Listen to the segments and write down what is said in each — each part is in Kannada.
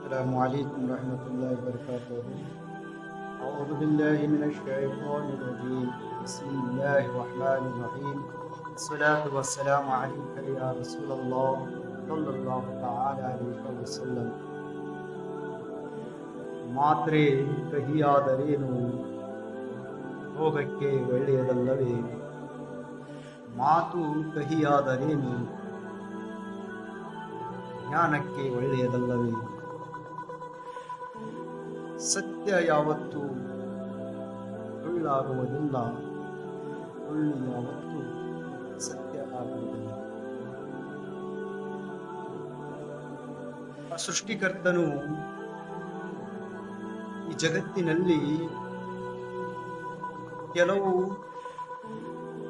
السلام عليكم ورحمة الله وبركاته. أعوذ بالله من الشيطان الرجيم. بسم الله الرحمن الرحيم. الصلاة والسلام عليك يا رسول الله صلى الله تعالى عليه وسلم. ಮಾತ್ರೆ ಕಹಿಯಾದರೇನು, ರೋಗಕ್ಕೆ ಒಳ್ಳೆಯದಲ್ಲವೇ? ಮಾತು ಕಹಿಯಾದರೇನು, ಜ್ಞಾನಕ್ಕೆ ಒಳ್ಳೆಯದಲ್ಲವೇ? ಸತ್ಯ ಯಾವತ್ತೂ ಸುಳ್ಳಾಗುವುದಿಲ್ಲ, ಸುಳ್ಳು ಯಾವತ್ತೂ ಸತ್ಯ ಆಗುವುದಿಲ್ಲ. ಆ ಸೃಷ್ಟಿಕರ್ತನು ಈ ಜಗತ್ತಿನಲ್ಲಿ ಕೆಲವು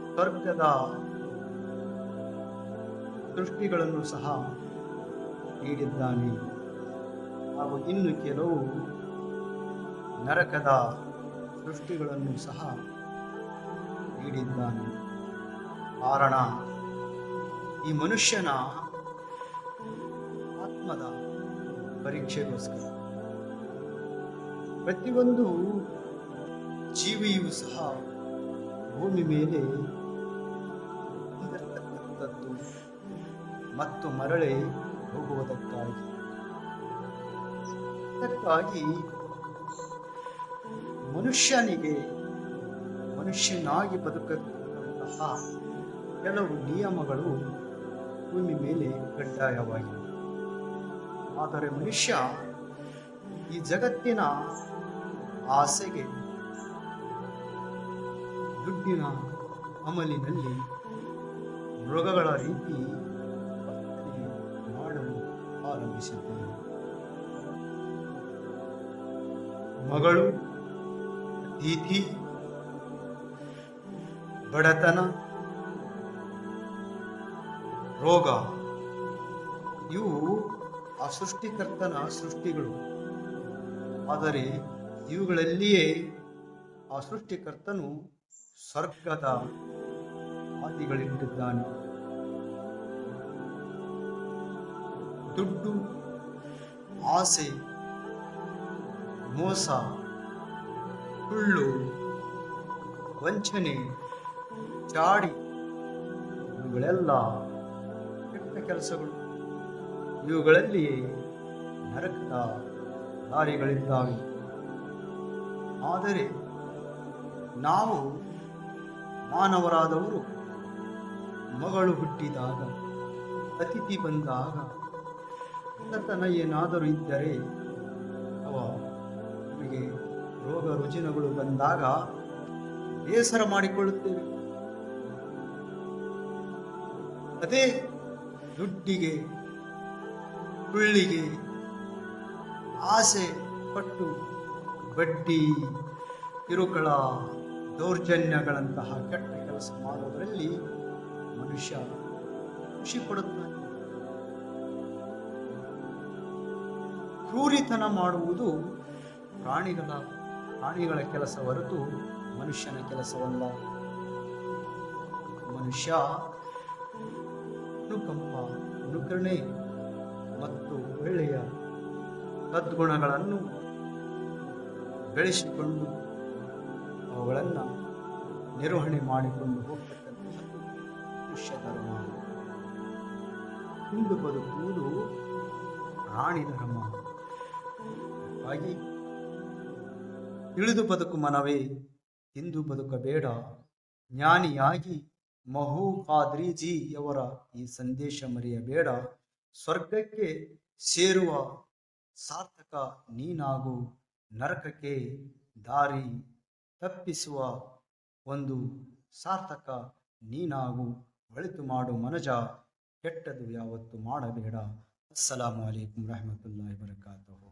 ಸ್ವರ್ಗದ ಸೃಷ್ಟಿಗಳನ್ನು ಸಹ ನೀಡಿದ್ದಾನೆ, ಹಾಗೂ ಇನ್ನು ಕೆಲವು ನರಕದ ಸೃಷ್ಟಿಗಳನ್ನು ಸಹ ನೀಡಿದ್ದಾನೆ. ಕಾರಣ ಈ ಮನುಷ್ಯನ ಆತ್ಮದ ಪರೀಕ್ಷೆಗೋಸ್ಕರ. ಪ್ರತಿಯೊಂದು ಜೀವಿಯೂ ಸಹ ಭೂಮಿ ಮೇಲೆ ಹೊಂದಿರತಕ್ಕಂಥದ್ದು ಮತ್ತು ಮರಳಿ ಹೋಗುವುದಕ್ಕಾಗಿ ಮನುಷ್ಯನಾಗಿ ಬದುಕತಕ್ಕಂತಹ ಕೆಲವು ನಿಯಮಗಳು ಭೂಮಿ ಮೇಲೆ ಕಡ್ಡಾಯವಾಗಿವೆ. ಆದರೆ ಮನುಷ್ಯ ಈ ಜಗತ್ತಿನ ಆಸೆಗೆ, ದುಡ್ಡಿನ ಅಮಲಿನಲ್ಲಿ ಮೃಗಗಳ ರೀತಿ ಮಾಡಲು ಆರಂಭಿಸಿದ್ದಾನೆ. ಮಗಳು, ಅತಿಥಿ, ಬಡತನ, ರೋಗ ಇವು ಆ ಸೃಷ್ಟಿಕರ್ತನ ಸೃಷ್ಟಿಗಳು. ಆದರೆ ಇವುಗಳಲ್ಲಿಯೇ ಆ ಸೃಷ್ಟಿಕರ್ತನು ಸ್ವರ್ಗದ ಹಾದಿಗಳಿಟ್ಟಿದ್ದಾನೆ. ದುಡ್ಡು, ಆಸೆ, ಮೋಸ, ಸುಳ್ಳು, ವಂಚನೆ, ಚಾಡಿ ಇವುಗಳೆಲ್ಲ ಕೆಟ್ಟ ಕೆಲಸಗಳು. ಇವುಗಳಲ್ಲಿ ನರಕದ ದಾರಿಗಳಿದ್ದಾವೆ. ಆದರೆ ನಾವು ಮಾನವರಾದವರು ಮಗಳು ಹುಟ್ಟಿದಾಗ, ಅತಿಥಿ ಬಂದಾಗ, ಕಳ್ಳತನ ಏನಾದರೂ ಇದ್ದರೆ, ನಮಗೆ ರೋಗ ರುಜಿನಗಳು ಬಂದಾಗ ಬೇಸರ ಮಾಡಿಕೊಳ್ಳುತ್ತೇವೆ. ಅದೇ ದುಡ್ಡಿಗೆ, ಸುಳ್ಳಿಗೆ ಆಸೆ ಪಟ್ಟು ಬಡ್ಡಿ, ಕಿರುಕುಳ, ದೌರ್ಜನ್ಯಗಳಂತಹ ಕೆಟ್ಟ ಕೆಲಸ ಮಾಡುವುದರಲ್ಲಿ ಮನುಷ್ಯ ಖುಷಿ ಪಡುತ್ತಾನೆ. ಕ್ರೂರಿತನ ಮಾಡುವುದು ಪ್ರಾಣಿಗಳ ಕೆಲಸ ಹೊರತು ಮನುಷ್ಯನ ಕೆಲಸವಲ್ಲ. ಮನುಷ್ಯ ಅನುಕಂಪ, ಅನುಕರಣೆ ಮತ್ತು ಒಳ್ಳೆಯ ಸದ್ಗುಣಗಳನ್ನು ಬೆಳೆಸಿಕೊಂಡು ಅವುಗಳನ್ನು ನಿರ್ವಹಣೆ ಮಾಡಿಕೊಂಡು ಹೋಗ್ತಕ್ಕಂಥದ್ದು ಮನುಷ್ಯ ಧರ್ಮ. ಇಂದು ಬದುಕುವುದು ಪ್ರಾಣಿ ಧರ್ಮ. ಹಾಗಾಗಿ ತಿಳಿದು ಬದುಕು ಮನವೇ, ಇಂದು ಬದುಕಬೇಡ. ಜ್ಞಾನಿಯಾಗಿ ಮಹೂ ಖಾದ್ರಿಜಿಯವರ ಈ ಸಂದೇಶ ಮರೆಯಬೇಡ. ಸ್ವರ್ಗಕ್ಕೆ ಸೇರುವ ಸಾರ್ಥಕ ನೀನಾಗು, ನರಕಕ್ಕೆ ದಾರಿ ತಪ್ಪಿಸುವ ಒಂದು ಸಾರ್ಥಕ ನೀನಾಗು. ಒಳಿತು ಮಾಡು ಮನಜ, ಕೆಟ್ಟದು ಯಾವತ್ತು ಮಾಡಬೇಡ. ಅಸ್ಸಲಾಮು ಅಲೈಕುಂ ವರಹಮತುಲ್ಲಾಹಿ ವಬರಕಾತುಹು.